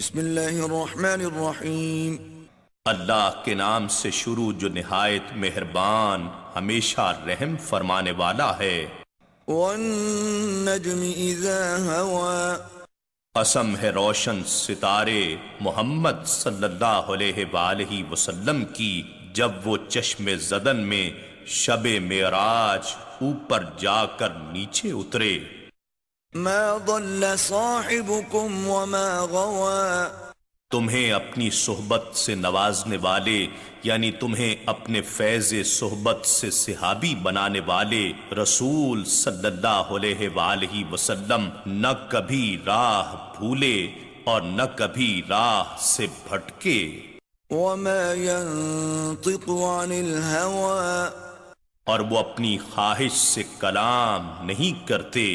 بسم اللہ الرحمن الرحیم۔ اللہ کے نام سے شروع جو نہایت مہربان ہمیشہ رحم فرمانے والا ہے۔ والنجم اذا ہوا، قسم ہے روشن ستارے محمد صلی اللہ علیہ وآلہ وسلم کی جب وہ چشم زدن میں شب معراج اوپر جا کر نیچے اترے۔ ما ضل صاحبكم وما غوا، تمہیں اپنی صحبت سے نوازنے والے یعنی تمہیں اپنے فیض صحبت سے صحابی بنانے والے رسول صلی اللہ علیہ وآلہ وسلم نہ کبھی راہ بھولے اور نہ کبھی راہ سے بھٹکے۔ وما ينطق عن الهوى، اور وہ اپنی خواہش سے کلام نہیں کرتے۔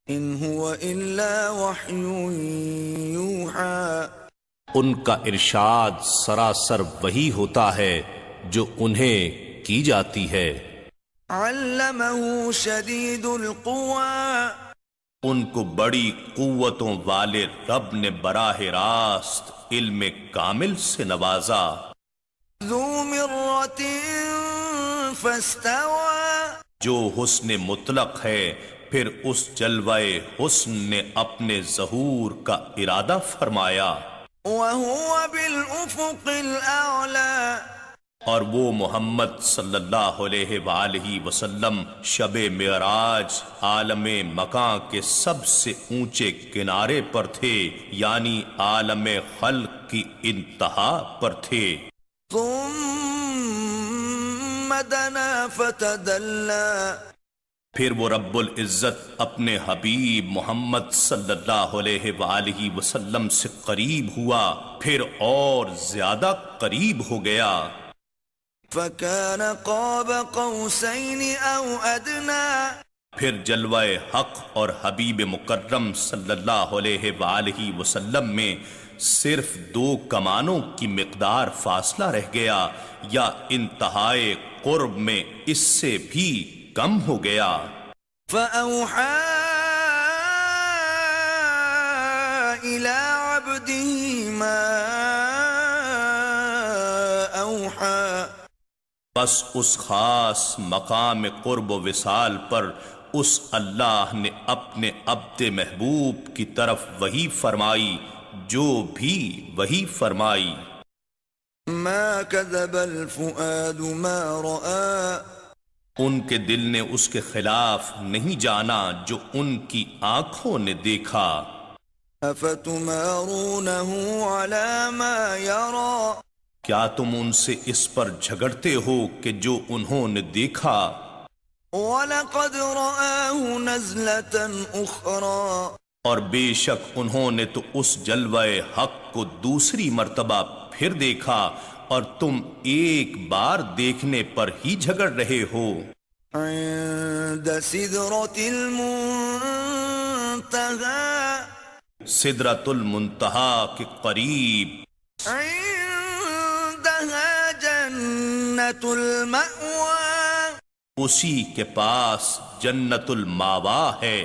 ان هو الا وحی یوحى، ان کا ارشاد سراسر وہی ہوتا ہے جو انہیں کی جاتی ہے۔ علمه شدید القوى، ان کو بڑی قوتوں والے رب نے براہ راست علم کامل سے نوازا۔ ذو مرۃ فاستوى، جو حسن مطلق ہے پھر اس جلوہ حسن نے اپنے ظہور کا ارادہ فرمایا۔ وهو بالافق الاعلى، اور وہ محمد صلی اللہ علیہ وآلہ وسلم شب معراج عالم مکاں کے سب سے اونچے کنارے پر تھے یعنی عالم خلق کی انتہا پر تھے۔ ثم دنا فتدلى، پھر وہ رب العزت اپنے حبیب محمد صلی اللہ علیہ وآلہ وسلم سے قریب ہوا پھر اور زیادہ قریب ہو گیا۔ فكان قاب قوسين او ادنى، پھر جلوہ حق اور حبیب مکرم صلی اللہ علیہ وآلہ وسلم میں صرف 2 کمانوں کی مقدار فاصلہ رہ گیا یا انتہائے قرب میں اس سے بھی کم ہو گیا۔ فأوحى إلى عبده ما أوحى، بس اس خاص مقام قرب و وصال پر اس اللہ نے اپنے عبد محبوب کی طرف وحی فرمائی جو بھی وحی فرمائی۔ ما كذب الفؤاد ما رأى، ان کے دل نے اس کے خلاف نہیں جانا جو ان کی آنکھوں نے دیکھا۔ افتمارونه على ما يرى، کیا تم ان سے اس پر جھگڑتے ہو کہ جو انہوں نے دیکھا؟ وَلَقَدْ رَآهُ نَزْلَةً أُخْرَى، اور بے شک انہوں نے تو اس جلوہ حق کو دوسری مرتبہ پھر دیکھا اور تم ایک بار دیکھنے پر ہی جھگڑ رہے ہو۔ عند سدرة المنتهى، سدرۃ المنتہا کے قریب، عندها جنة المأوى، اسی کے پاس جنت الماوا ہے۔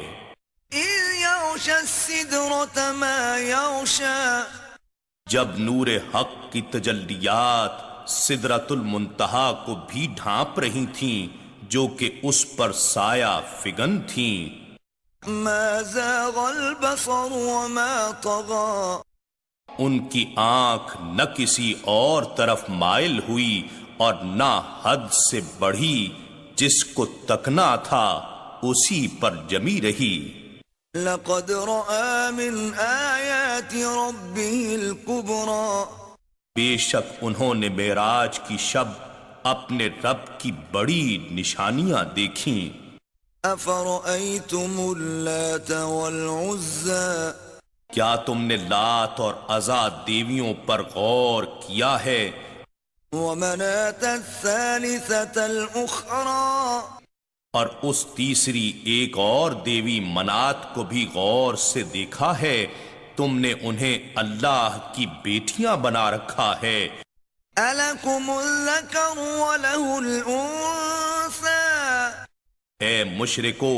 إذ يغشى السدرة ما يغشى، جب نور حق کی تجلیات سدرۃ المنتہا کو بھی ڈھانپ رہی تھیں جو کہ اس پر سایہ فگن تھیں۔ ما زاغ البصر وما طغى، ان کی آنکھ نہ کسی اور طرف مائل ہوئی اور نہ حد سے بڑھی، جس کو تکنا تھا اسی پر جمی رہی۔ لقد رأى من آيات ربه الكبرى، بے شک انہوں نے معراج کی شب اپنے رب کی بڑی نشانیاں دیکھیں۔ أفرأيتم اللات والعزى، کیا تم نے لات اور عزا دیویوں پر غور کیا ہے؟ ومناة الثالثة الأخرى، اور اس تیسری ایک اور دیوی منات کو بھی غور سے دیکھا ہے؟ تم نے انہیں اللہ کی بیٹیاں بنا رکھا ہے۔ ألكم الذكر وله الأنثى، اے مشرکو،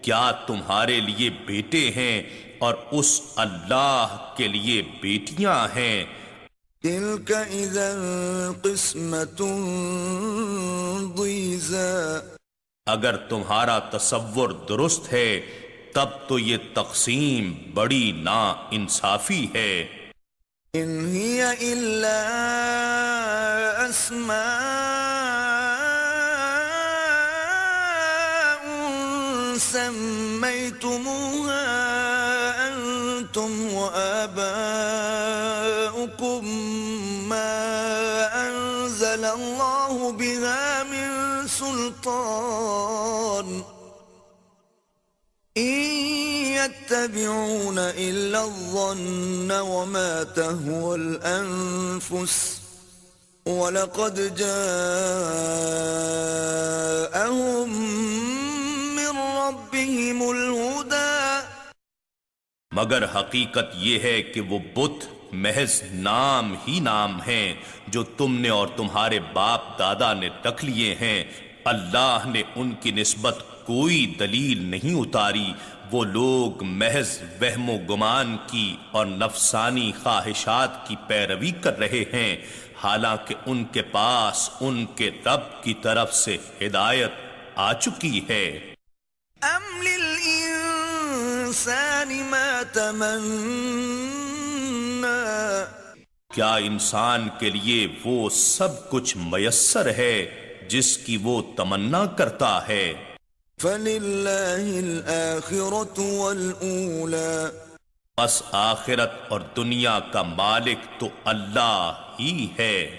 کیا تمہارے لیے بیٹے ہیں اور اس اللہ کے لیے بیٹیاں ہیں؟ تلك إذا قسمة ضيزى اگر تمہارا تصور درست ہے تب تو یہ تقسیم بڑی نا انصافی ہے۔ إن هي إلا أسماء سميتموها أنتم وآباؤكم ما أنزل الله بها من سلطان إن يتبعون إلا الظن وما تهوى الأنفس وَلَقَدْ جَاءَهُم مِّن رَّبِّهِمُ الْهُدَىٰ۔ مگر حقیقت یہ ہے کہ وہ بت محض نام ہی نام ہیں جو تم نے اور تمہارے باپ دادا نے رکھ لیے ہیں۔ اللہ نے ان کی نسبت کوئی دلیل نہیں اتاری، وہ لوگ محض وہم و گمان کی اور نفسانی خواہشات کی پیروی کر رہے ہیں، حالانکہ ان کے پاس ان کے رب کی طرف سے ہدایت آ چکی ہے۔ أَمْ لِلْإِنسَانِ مَا تَمَنَّىٰ، کیا انسان کے لیے وہ سب کچھ میسر ہے جس کی وہ تمنا کرتا ہے؟ فَلِلَّهِ الْآخِرَةُ وَالْأُولَىٰ، بس آخرت اور دنیا کا مالک تو اللہ ہی ہے۔